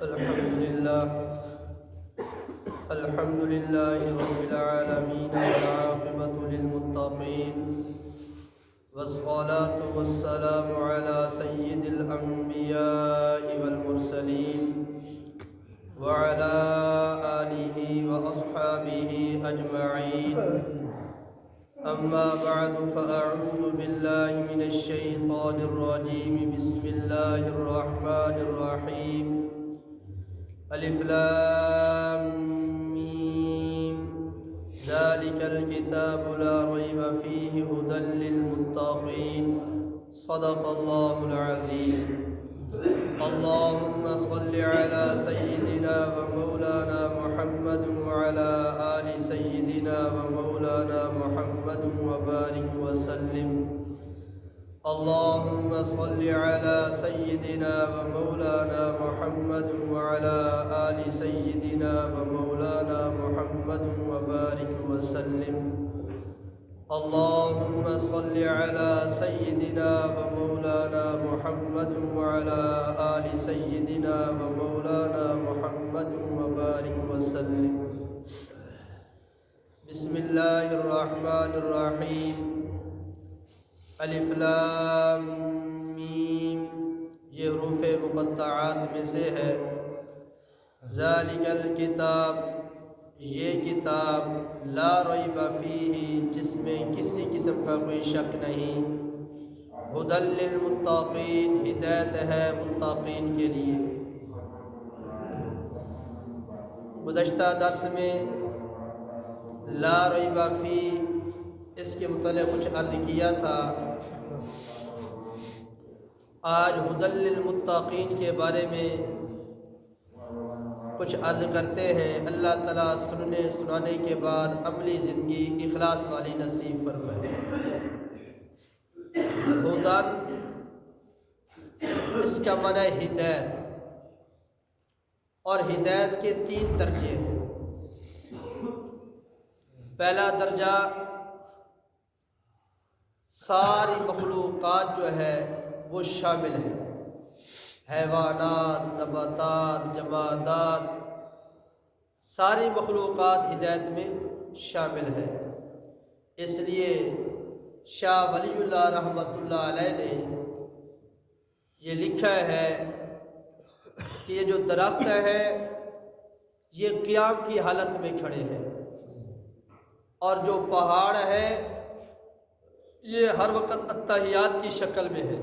الحمد لله رب العالمين والعاقبة للمتقين والصلاة والسلام على سيد الأنبياء والمرسلين وعلى آله وأصحابه أجمعين. أما بعد فأعوذ بالله من الشيطان الرجيم. بسم الله الرحمن الرحيم. ألف لام ميم ذلك الكتاب لا ريب فيه هدى للمتقين. صدق الله العظيم. اللهم صل على سيدنا ومولانا محمد وعلى آل سيدنا ومولانا محمد وبارك وسلم. اللهم صل على سيدنا ومولانا محمد وعلى آل سيدنا ومولانا محمد وبارك وسلم. اللهم صل على سيدنا ومولانا محمد وعلى آل سيدنا ومولانا محمد وبارك وسلم. بسم الله الرحمن الرحيم. الف لام میم، یہ حروف مقطعات میں سے ہے. ذالک الکتاب، یہ کتاب، لا ریب فیہ، جس میں کسی قسم کا کوئی شک نہیں. ھدی للمتقین، ہدایت ہے متقین کے لیے. گزشتہ درس میں لا ریب فیہ اس کے متعلق کچھ عرض کیا تھا. آج ھدی للمتقین کے بارے میں کچھ عرض کرتے ہیں. اللہ تعالیٰ سننے سنانے کے بعد عملی زندگی اخلاص والی نصیب فرمائے. ہدن اس کا معنی ہدایت، اور ہدایت کے 3 درجے ہیں. پہلا درجہ ساری مخلوقات جو ہے وہ شامل ہے. حیوانات، نباتات، جمادات، ساری مخلوقات ہدایت میں شامل ہے. اس لیے شاہ ولی اللہ رحمۃ اللہ علیہ نے یہ لکھا ہے کہ یہ جو درخت ہے یہ قیام کی حالت میں کھڑے ہیں، اور جو پہاڑ ہے یہ ہر وقت اتحیات کی شکل میں ہے،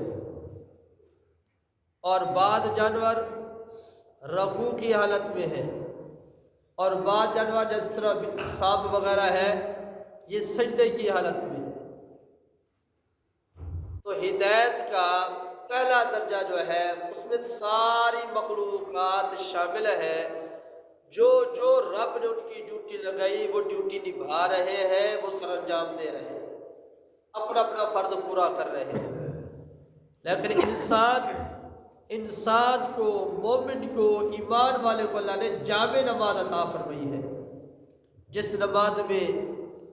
اور بعض جانور رکوع کی حالت میں ہے، اور بعض جانور جس طرح سانپ وغیرہ ہے یہ سجدے کی حالت میں ہے. تو ہدایت کا پہلا درجہ جو ہے اس میں ساری مخلوقات شامل ہے. جو رب نے ان کی ڈیوٹی لگائی وہ ڈیوٹی نبھا رہے ہیں، وہ سر انجام دے رہے ہیں، اپنا اپنا فرض پورا کر رہے ہیں. لیکن انسان کو، مومن کو، ایمان والے کو اللہ نے جامع نماز عطا فرمائی ہے، جس نماز میں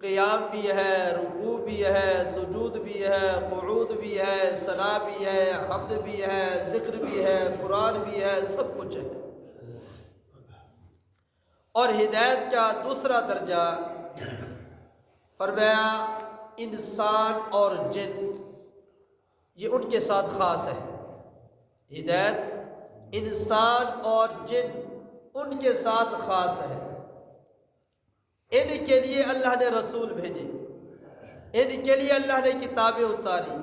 قیام بھی ہے، رکوع بھی ہے، سجود بھی ہے، قعود بھی ہے، ثنا بھی ہے، حمد بھی ہے، ذکر بھی ہے، قرآن بھی ہے، سب کچھ ہے. اور ہدایت کا دوسرا درجہ فرمایا انسان اور جن، یہ ان کے ساتھ خاص ہے. ہدایت انسان اور جن ان کے ساتھ خاص ہے. ان کے لیے اللہ نے رسول بھیجے، ان کے لیے اللہ نے کتابیں اتاری.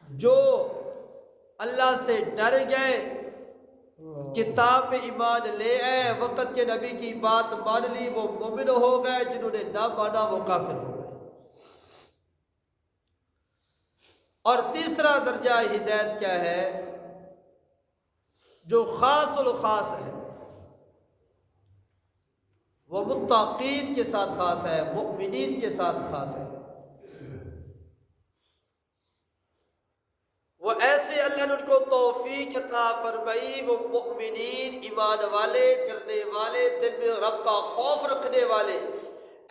جو اللہ سے ڈر گئے، کتاب پہ ایمان لے آئے، وقت کے نبی کی بات مان لی، وہ مومن ہو گئے. جنہوں نے نہ مانا وہ کافر ہو گئے. اور تیسرا درجہ ہدایت کیا ہے؟ جو خاص الخاص ہے، وہ متقین کے ساتھ خاص ہے، مؤمنین کے ساتھ خاص ہے. وہ ایسے اللہ نے ان کو توفیق عطا فرمائی، وہ مؤمنین، ایمان والے، ڈرنے والے، دل میں رب کا خوف رکھنے والے،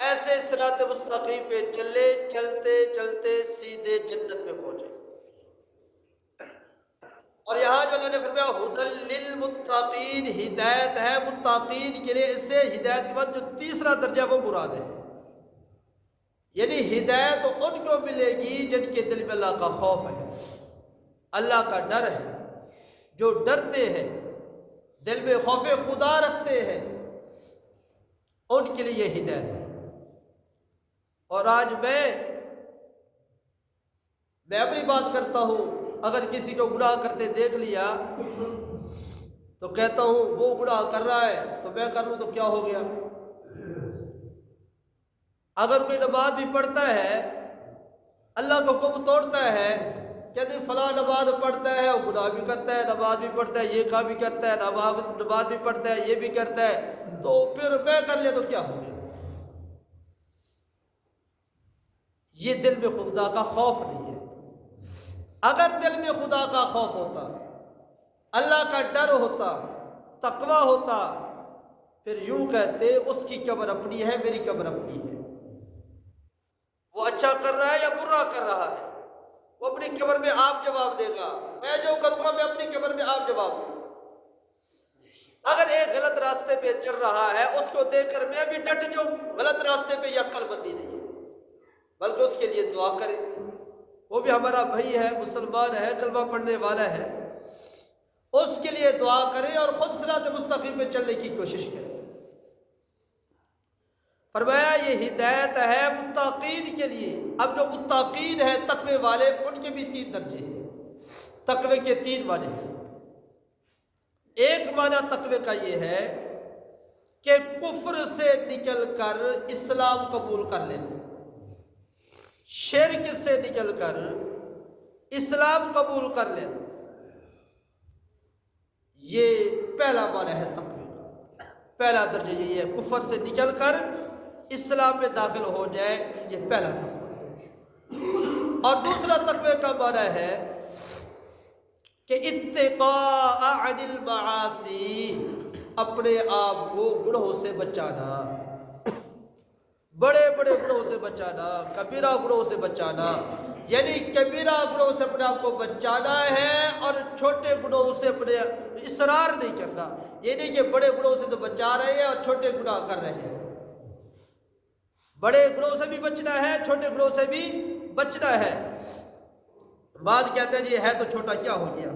ایسے صراط مستقیم پہ چلے، چلتے چلتے سیدھے جنت میں پہنچے. اور یہاں آج اللہ نے فرمایا ہدی للمتقین، ہدایت ہے متقین کے لیے، اس سے ہدایت کے بعد جو تیسرا درجہ وہ مراد ہے، یعنی ہدایت ان کو ملے گی جن کے دل میں اللہ کا خوف ہے، اللہ کا ڈر ہے، جو ڈرتے ہیں، دل میں خوف خدا رکھتے ہیں، ان کے لیے یہ ہدایت ہے۔ اور آج میں اپنی بات کرتا ہوں، اگر کسی کو گناہ کرتے دیکھ لیا تو کہتا ہوں وہ گناہ کر رہا ہے تو میں کر لوں تو کیا ہو گیا۔ اگر کوئی نماز بھی پڑھتا ہے، اللہ کا حکم توڑتا ہے، کہتے ہیں فلاں نماز پڑھتا ہے اور گناہ بھی کرتا ہے، نماز بھی پڑھتا ہے، یہ کام بھی کرتا ہے، نماز بھی پڑھتا ہے، یہ بھی کرتا ہے، تو پھر میں کر لیا تو کیا ہو گیا۔ یہ دل میں خدا کا خوف نہیں ہے۔ اگر دل میں خدا کا خوف ہوتا، اللہ کا ڈر ہوتا، تقوی ہوتا، پھر یوں کہتے اس کی قبر اپنی ہے، میری قبر اپنی ہے، وہ اچھا کر رہا ہے یا برا کر رہا ہے، وہ اپنی قبر میں آپ جواب دے گا، میں جو کروں گا میں اپنی قبر میں آپ جواب دوں گا۔ اگر ایک غلط راستے پہ چل رہا ہے، اس کو دیکھ کر میں بھی ڈٹ جاؤں، غلط راستے پہ یہ عقل مندی نہیں ہے، بلکہ اس کے لیے دعا کرے، وہ بھی ہمارا بھائی ہے، مسلمان ہے، کلمہ پڑھنے والا ہے، اس کے لیے دعا کرے اور خود صراط مستقیم پہ چلنے کی کوشش کرے۔ فرمایا یہ ہدایت ہے متقین کے لیے۔ اب جو متقین ہیں، تقوی والے، ان کے بھی 3 درجے ہیں۔ تقوی کے 3 معنی ہیں۔ ایک معنی تقوی کا یہ ہے کہ کفر سے نکل کر اسلام قبول کر لینا، شرک سے نکل کر اسلام قبول کر لینا، یہ پہلا معنی ہے تقوی کا۔ پہلا درجہ یہی ہے، کفر سے نکل کر اسلام میں داخل ہو جائے، یہ پہلا تقوی ہے۔ اور دوسرا تقوی کا معنی ہے کہ اتقاء عن المعاصی، اپنے آپ کو گناہوں سے بچانا، بڑے بڑے گناہوں سے بچانا، کبیرہ گناہوں سے بچانا، یعنی کبیرہ گناہوں سے اپنے آپ کو بچانا ہے، اور چھوٹے گناہوں سے اپنے اصرار نہیں کرنا، یہ نہیں کہ بڑے گناہوں سے تو بچا رہے ہیں اور چھوٹے گناہ کر رہے ہیں۔ بڑے گناہوں سے بھی بچنا ہے، چھوٹے گناہوں سے بھی بچنا ہے۔ بعد کہتے ہیں جی ہے تو چھوٹا، کیا ہو گیا،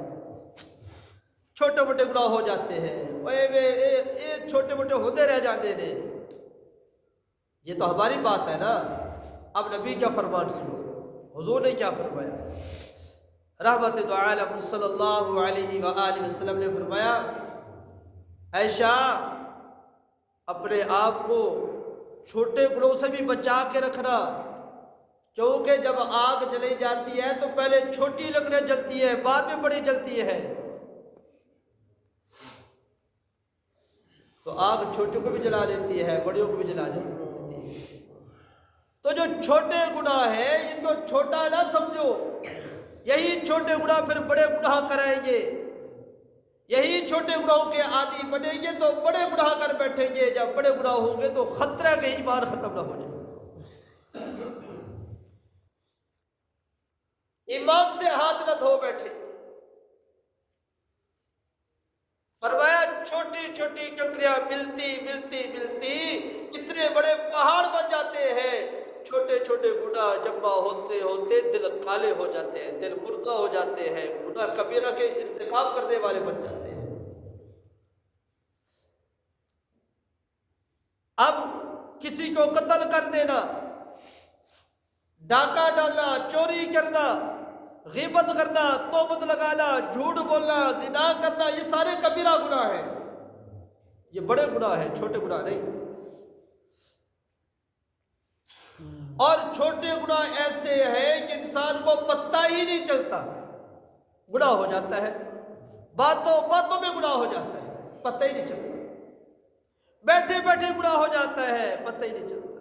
چھوٹے موٹے گناہ ہو جاتے ہیں، چھوٹے موٹے ہوتے رہ جاتے ہیں، یہ تو ہماری بات ہے نا۔ اب نبی کا فرمان سنو، حضور نے کیا فرمایا۔ رحمت دو عالم صلی اللہ علیہ وآلہ وسلم نے فرمایا، عائشہ اپنے آپ کو چھوٹے گناہوں سے بھی بچا کے رکھنا، کیونکہ جب آگ جلی جاتی ہے تو پہلے چھوٹی لکڑیاں جلتی ہے، بعد میں بڑی جلتی ہے، تو آگ چھوٹوں کو بھی جلا دیتی ہے، بڑیوں کو بھی جلا دیتی ہے۔ تو جو چھوٹے گناہ ہیں ان کو چھوٹا نہ سمجھو، یہی چھوٹے گناہ پھر بڑے گناہ کرائیں گے، یہی چھوٹے گناہوں کے عادی بنیں گے تو بڑے گناہ کر بیٹھیں گے، جب بڑے گناہ ہوں گے تو خطرہ کہ ایمان ختم نہ ہو جائے، ایمان سے ہاتھ نہ دھو بیٹھے۔ فرمایا چھوٹی چھوٹی کنکریاں ملتی ملتی ملتی کتنے بڑے پہاڑ بن جاتے ہیں، چھوٹے چھوٹے گناہ جمع ہوتے ہوتے دل کالے ہو جاتے ہیں، دل مردہ ہو جاتے ہیں، گناہ کبیرہ کے ارتکاب کرنے والے بن جاتے ہیں۔ اب کسی کو قتل کر دینا، ڈاکہ ڈالنا، چوری کرنا، غیبت کرنا، تہمت لگانا، جھوٹ بولنا، زنا کرنا، یہ سارے کبیرہ گناہ ہیں، یہ بڑے گناہ ہیں، چھوٹے گناہ نہیں۔ اور چھوٹے گناہ ایسے ہیں کہ انسان کو پتہ ہی نہیں چلتا، گناہ ہو جاتا ہے، باتوں میں گناہ ہو جاتا ہے، پتہ ہی نہیں چلتا، بیٹھے بیٹھے گناہ ہو جاتا ہے، پتہ ہی نہیں چلتا۔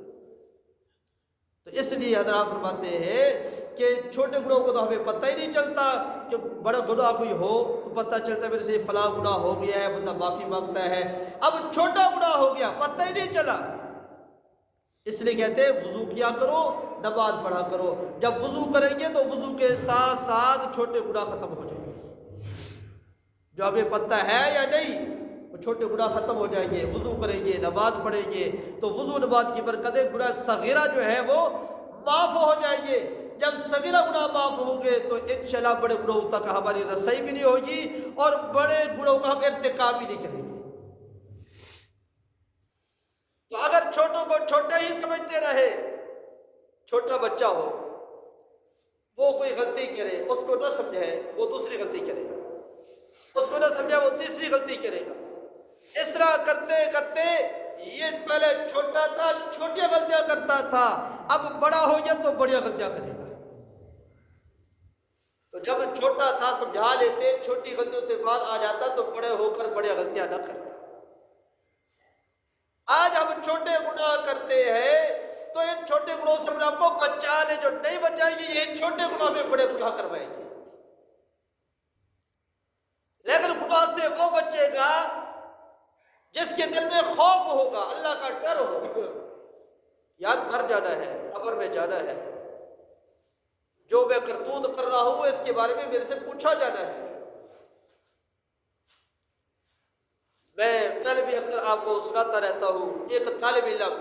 تو اس لیے حضرات فرماتے ہیں کہ چھوٹے گناہوں کو تو ہمیں پتہ ہی نہیں چلتا، کہ بڑا گناہ کوئی ہو تو پتہ چلتا ہے میرے سے فلاں گناہ ہو گیا ہے، بندہ معافی مانگتا ہے۔ اب چھوٹا گناہ ہو گیا، پتہ ہی نہیں چلا، اس لیے کہتے ہیں وضو کیا کرو، نماز پڑھا کرو، جب وضو کریں گے تو وضو کے ساتھ ساتھ چھوٹے گناہ ختم ہو جائیں گے۔ جو ہمیں پتہ ہے یا نہیں، وہ چھوٹے گناہ ختم ہو جائیں گے، وضو کریں گے، نماز پڑھیں گے تو وضو نماز کی برکت ہے، گناہ صغیرہ جو ہے وہ معاف ہو جائیں گے۔ جب صغیرہ گناہ معاف ہوں گے تو انشاءاللہ بڑے گناہوں تک ہماری رسائی بھی نہیں ہوگی اور بڑے گناہوں کا ہم ارتکاب بھی نہیں کریں گے۔ تو اگر چھوٹوں کو چھوٹا ہی سمجھتے رہے، چھوٹا بچہ ہو وہ کوئی غلطی کرے اس کو نہ سمجھائے وہ دوسری غلطی کرے گا، اس کو نہ سمجھا وہ تیسری غلطی کرے گا۔ اس طرح کرتے کرتے یہ پہلے چھوٹا تھا چھوٹی غلطیاں کرتا تھا، اب بڑا ہو گیا تو بڑی غلطیاں کرے گا۔ تو جب چھوٹا تھا سمجھا لیتے، چھوٹی غلطیوں سے بعد آ جاتا تو بڑے ہو کر بڑی غلطیاں نہ کرتا۔ آج ہم چھوٹے گناہ کرتے ہیں تو ان چھوٹے گناہوں سے اپنے آپ کو بچا لے، جو نہیں بچائیں گے یہ چھوٹے گناہ میں بڑے گناہ کروائیں گے۔ لیکن گناہ سے وہ بچے گا جس کے دل میں خوف ہوگا، اللہ کا ڈر ہوگا، یار مر جانا ہے، قبر میں جانا ہے، جو میں کرتوت کر رہا ہوں اس کے بارے میں میرے سے پوچھا جانا ہے۔ میں پہلے بھی اکثر آپ کو سناتا رہتا ہوں، ایک طالب علم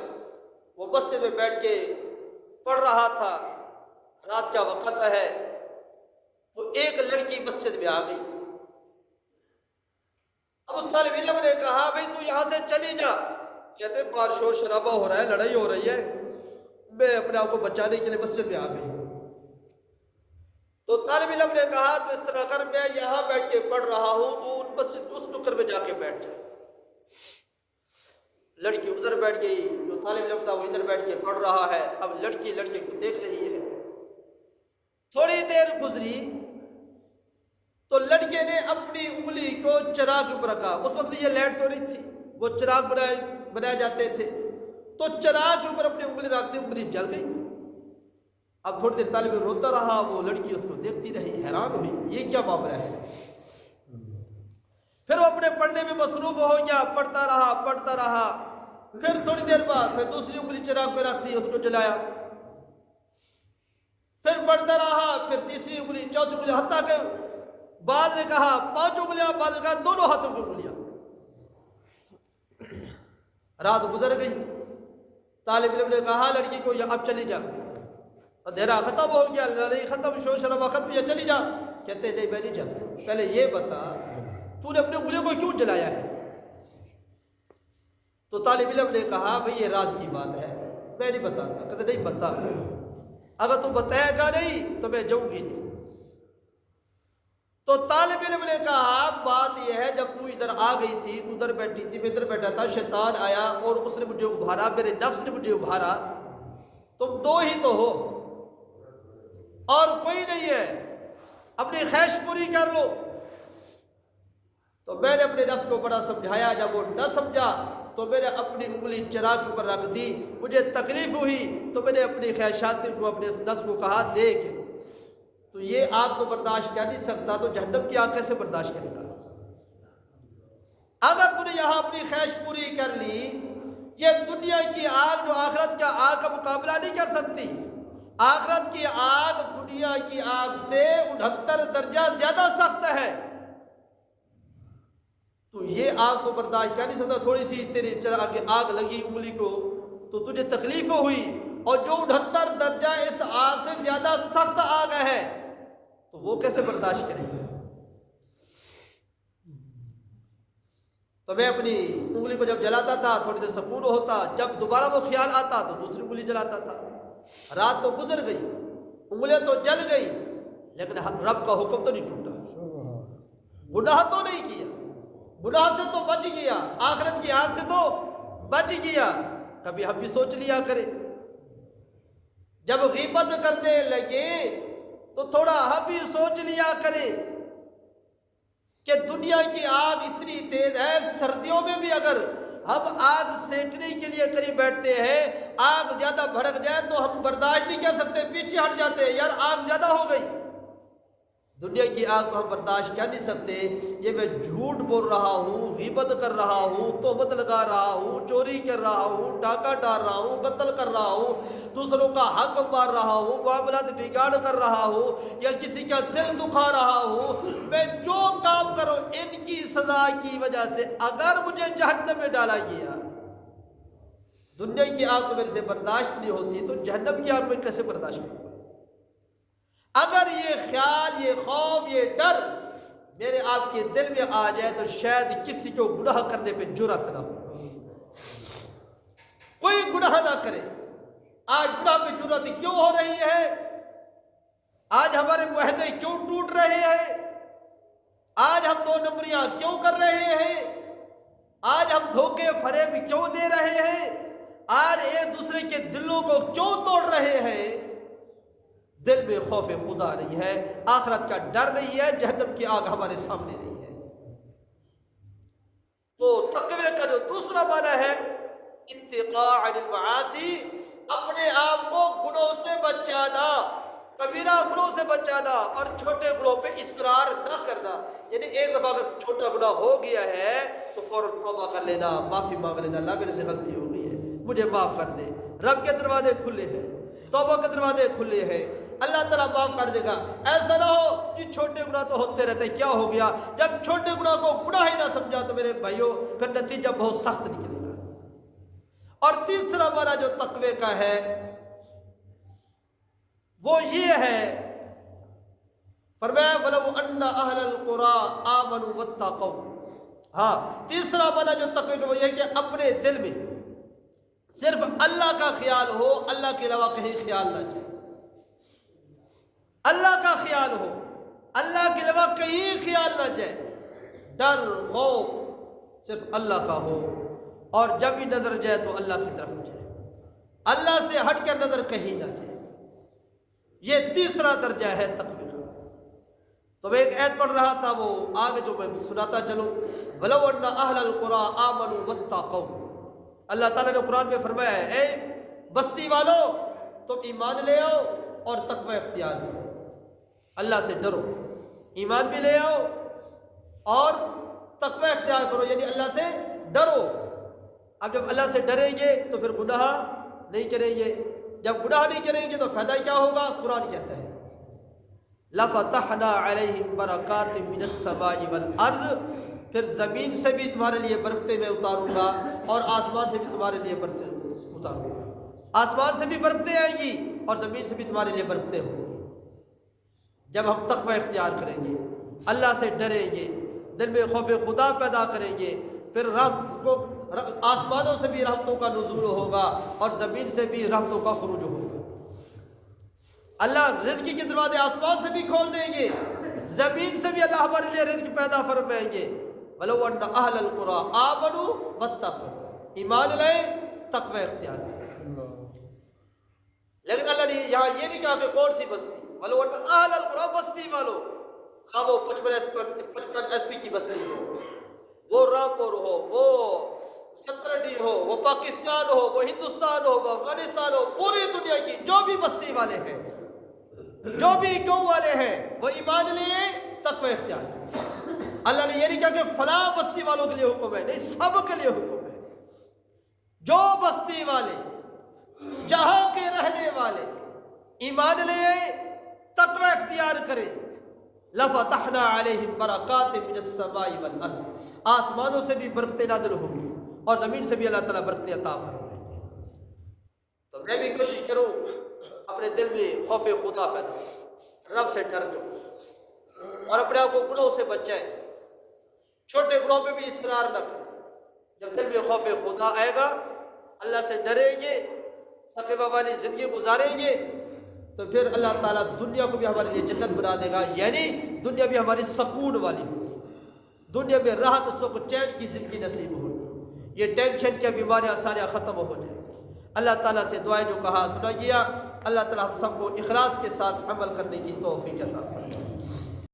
وہ مسجد میں بیٹھ کے پڑھ رہا تھا، رات کا وقت ہے، تو ایک لڑکی مسجد میں آ گئی۔ اب اس طالب علم نے کہا بھئی تو یہاں سے چلی جا، کہتے باہر شور شرابہ ہو رہا ہے، لڑائی ہو رہی ہے، میں اپنے آپ کو بچانے کے لیے مسجد میں آ گئی۔ تو طالب علم نے کہا تو اس طرح کر، میں یہاں بیٹھ کے پڑھ رہا ہوں تو ان مسجد کے اس نکر میں جا کے بیٹھ جائے۔ لڑکی ادھر بیٹھ گئی، جو طالب علم تھا وہ ادھر بیٹھ کے پڑھ رہا ہے۔ اب لڑکی لڑکے کو دیکھ رہی ہے۔ تھوڑی دیر گزری تو لڑکے نے اپنی انگلی کو چراغ کے اوپر رکھا، اس وقت یہ لائٹ تو نہیں تھی، وہ چراغ بنائے جاتے تھے، تو چراغ کے اوپر اپنی انگلی رکھتے انگلی جل گئی۔ اب تھوڑی دیر طالب علم روتا رہا، وہ لڑکی اس کو دیکھتی رہی، حیران ہوئی یہ کیا معاملہ ہے۔ پھر وہ اپنے پڑھنے میں مصروف ہو گیا، پڑھتا رہا۔ پھر تھوڑی دیر بعد پھر دوسری انگلی چراغ پہ رکھ دی، اس کو جلایا، پھر پڑھتا رہا، پھر تیسری انگلی، چوتھی انگلی، حتیٰ کہ بعد نے کہا 5 انگلیاں، بعد نے کہا دونوں ہاتھوں کی انگلیاں۔ رات گزر گئی، طالب علم نے کہا لڑکی کو اب چلی جا، اندھیرا ختم ہو گیا، لڑائی ختم، شور شرابہ ختم، یا چلی جا۔ کہتے نہیں میں نہیں جاتا، پہلے یہ بتا تو نے اپنے انگلیوں کو کیوں جلایا ہے۔ تو طالب علم نے کہا بھئی یہ راز کی بات ہے، میں نہیں بتاتا۔ کہتے نہیں بتا، اگر تو بتائے گا نہیں تو میں جاؤں گی نہیں۔ تو طالب علم نے کہا بات یہ ہے جب تو ادھر آ گئی تھی، تو ادھر بیٹھی تھی، میں ادھر بیٹھا تھا، شیطان آیا اور اس نے مجھے ابھارا، میرے نفس نے مجھے ابھارا، تم دو ہی تو ہو اور کوئی نہیں ہے، اپنی خواہش پوری کر لو۔ تو میں نے اپنے نفس کو بڑا سمجھایا، جب وہ نہ سمجھا تو میں نے اپنی انگلی چراغ کے اوپر رکھ دی، مجھے تکلیف ہوئی تو میں نے اپنی خواہشات کو، اپنے نفس کو کہا دیکھ تو یہ آگ تو برداشت کر نہیں سکتا تو جہنم کی آگ کیسے برداشت کرے گا۔ اگر تو نے یہاں اپنی خواہش پوری کر لی، یہ دنیا کی آگ جو آخرت کا آگ کا مقابلہ نہیں کر سکتی۔ آخرت کی آگ دنیا کی آگ سے 69 درجہ زیادہ سخت ہے، تو یہ آگ تو برداشت کر نہیں سکتا۔ تھوڑی سی تیری چراغ آگ لگی انگلی کو تو تجھے تکلیف ہوئی، اور جو 69 درجہ اس آگ سے زیادہ سخت آگ ہے تو وہ کیسے برداشت کرے گا۔ تو میں اپنی انگلی کو جب جلاتا تھا تھوڑی دیر سکون ہوتا، جب دوبارہ وہ خیال آتا تو دوسری انگلی جلاتا تھا۔ رات تو گزر گئی، انگلیاں تو جل گئی، لیکن رب کا حکم تو نہیں ٹوٹا، گناہ تو نہیں کیا، گناہ سے تو بچ گیا، آخرت کی آگ سے تو بچ گیا۔ کبھی ہم بھی سوچ لیا کرے، جب غیبت کرنے لگے تو تھوڑا ہم بھی سوچ لیا کرے کہ دنیا کی آگ اتنی تیز ہے، سردیوں میں بھی اگر ہم آگ سینکنے کے لیے قریب بیٹھتے ہیں، آگ زیادہ بھڑک جائے تو ہم برداشت نہیں کر سکتے، پیچھے ہٹ جاتے ہیں، یار آگ زیادہ ہو گئی۔ دنیا کی آگ کو ہم برداشت کر نہیں سکتے. یہ میں جھوٹ بول رہا ہوں، غیبت کر رہا ہوں، تہمت لگا رہا ہوں، چوری کر رہا ہوں، ڈاکہ ڈال رہا ہوں، قتل کر رہا ہوں، دوسروں کا حق مار رہا ہوں، معاملات بگاڑ کر رہا ہوں، یا کسی کا دل دکھا رہا ہوں. میں جو کام کروں ان کی سزا کی وجہ سے اگر مجھے جہنم میں ڈالا گیا، دنیا کی آگ تو میرے سے برداشت نہیں ہوتی، تو جہنم کی آگ میں کیسے برداشت کروں گا؟ اگر یہ خیال، یہ خوف، یہ ڈر میرے آپ کے دل میں آ جائے تو شاید کسی کو گناہ کرنے پہ جرأت نہ ہو، کوئی گناہ نہ کرے. آج گناہ پہ جرأت کیوں ہو رہی ہے؟ آج ہمارے معاہدے کیوں ٹوٹ رہے ہیں؟ آج ہم 2 نمبریاں کیوں کر رہے ہیں؟ آج ہم دھوکے فریب کیوں دے رہے ہیں؟ آج ایک دوسرے کے دلوں کو کیوں توڑ رہے ہیں؟ دل میں خوف خدا نہیں ہے، آخرت کا ڈر نہیں ہے، جہنم کی آگ ہمارے سامنے نہیں ہے. تو تقوی کا جو دوسرا معنی ہے اتقاء عن المعاصی، اپنے آپ کو گناہوں سے بچانا، کبیرہ گناہوں سے بچانا اور چھوٹے گناہوں پہ اصرار نہ کرنا. یعنی ایک دفعہ اگر چھوٹا گناہ ہو گیا ہے تو فوراً توبہ کر لینا، معافی مانگ لینا، اللہ میرے سے غلطی ہو گئی ہے، مجھے معاف کر دے. رب کے دروازے کھلے ہیں، توبہ کے دروازے کھلے ہیں، اللہ تعالیٰ معاف کر دے گا. ایسا نہ ہو کہ چھوٹے گناہ تو ہوتے رہتے، کیا ہو گیا؟ جب چھوٹے گناہ کو گناہ ہی نہ سمجھا تو میرے بھائیوں پھر نتیجہ بہت سخت نکلے گا. اور تیسرا معنی جو تقوی کا ہے وہ یہ ہے، فرمایا وَلَوْ أَنَّ أَهْلَ الْقُرَىٰ آمَنُوا وَاتَّقَوْا. ہاں، تیسرا معنی جو تقوی کا وہ یہ ہے کہ اپنے دل میں صرف اللہ کا خیال ہو، اللہ کے علاوہ کہیں خیال نہ جائے. اللہ کا خیال ہو، اللہ کے علاوہ کہیں خیال نہ جائے. ڈر خوف صرف اللہ کا ہو، اور جب بھی نظر جائے تو اللہ کی طرف جائے، اللہ سے ہٹ کر نظر کہیں نہ جائے. یہ تیسرا درجہ ہے تقوی کا. تو میں ایک آیت پڑھ رہا تھا، وہ آگے جو میں سناتا چلوں. وَلَوْ أَنَّ أَهْلَ الْقُرَىٰ آمَنُوا وَاتَّقَوْا. اللہ تعالیٰ نے قرآن میں فرمایا ہے اے بستی والو تم ایمان لے آؤ اور تقوی اختیار کرو. اللہ سے ڈرو، ایمان بھی لے آؤ اور تقوی اختیار کرو، یعنی اللہ سے ڈرو. اب جب اللہ سے ڈریں گے تو پھر گناہ نہیں کریں گے، جب گناہ نہیں کریں گے تو فائدہ کیا ہوگا؟ قرآن کہتا ہے لَفَتَحْنَا عَلَيْهِمْ بَرَكَاتٍ مِّنَ السَّمَاءِ وَالْأَرْضِ. پھر زمین سے بھی تمہارے لیے برکتیں میں اتاروں گا اور آسمان سے بھی تمہارے لیے برکتیں اتاروں گا. آسمان سے بھی برکتیں آئیں گی اور زمین سے بھی تمہارے لیے برکتیں ہوں گی. جب ہم تقوی اختیار کریں گے، اللہ سے ڈریں گے، دل میں خوف خدا پیدا کریں گے، پھر آسمانوں سے بھی رحمتوں کا نزول ہوگا اور زمین سے بھی رحمتوں کا خروج ہوگا. اللہ رزق کے دروازے آسمان سے بھی کھول دیں گے، زمین سے بھی اللہ ہمارے لیے رزق پیدا فرمائیں گے. وَلَوْ أَنَّ أَهْلَ الْقُرَىٰ آمَنُوا وَاتَّقَوْا. ایمان لائے، تقوی اختیار کریں. لیکن اللہ نے یہاں یہ نہیں کہا کہ کون سی بستی. وَلَوْ أَنَّ أَهْلَ الْقُرَىٰ بستی والو، خواہ وہ 55 ایس پی کی بستی ہو، وہ رامپور ہو، وہ 17D ہو، وہ پاکستان ہو، وہ ہندوستان ہو، وہ افغانستان ہو، پوری دنیا کی جو بھی بستی والے ہیں، جو بھی گاؤں والے ہیں، وہ ایمان لیے تقوی اختیار کریں. اللہ نے یہ نہیں کہا کہ فلاں بستی والوں کے لیے حکم ہے، نہیں، سب کے لیے حکم ہے. جو بستی والے، جہاں کے رہنے والے ایمان لیے تقوی اختیار کریں، لَفَتَحْنَا عَلَيْهِمْ بَرَكَاتٍ مِّنَ السَّمَاءِ وَالْأَرْضِ. آسمانوں سے بھی برکتیں نازل ہوں گی اور زمین سے بھی اللہ تعالیٰ برکتیں عطا فرمائیں گے. تو میں بھی کوشش کروں اپنے دل میں خوف خدا پیدا ہو، رب سے ڈر جاؤ اور اپنے آپ کو گناہوں سے بچائیں. چھوٹے گناہوں پہ بھی اصرار نہ کریں. جب دل میں خوف خدا آئے گا، اللہ سے ڈریں گے، تقوی والی زندگی گزاریں گے، تو پھر اللہ تعالیٰ دنیا کو بھی ہمارے لیے جنت بنا دے گا. یعنی دنیا بھی ہماری سکون والی ہوگی، دنیا میں راحت سکون چین کی زندگی نصیب ہوگی. یہ ٹینشن کی بیماریاں سارے ختم ہو جائیں. اللہ تعالیٰ سے دعائیں جو کہا سنا گیا، اللہ تعالیٰ ہم سب کو اخلاص کے ساتھ عمل کرنے کی توفیق عطا فرمائے.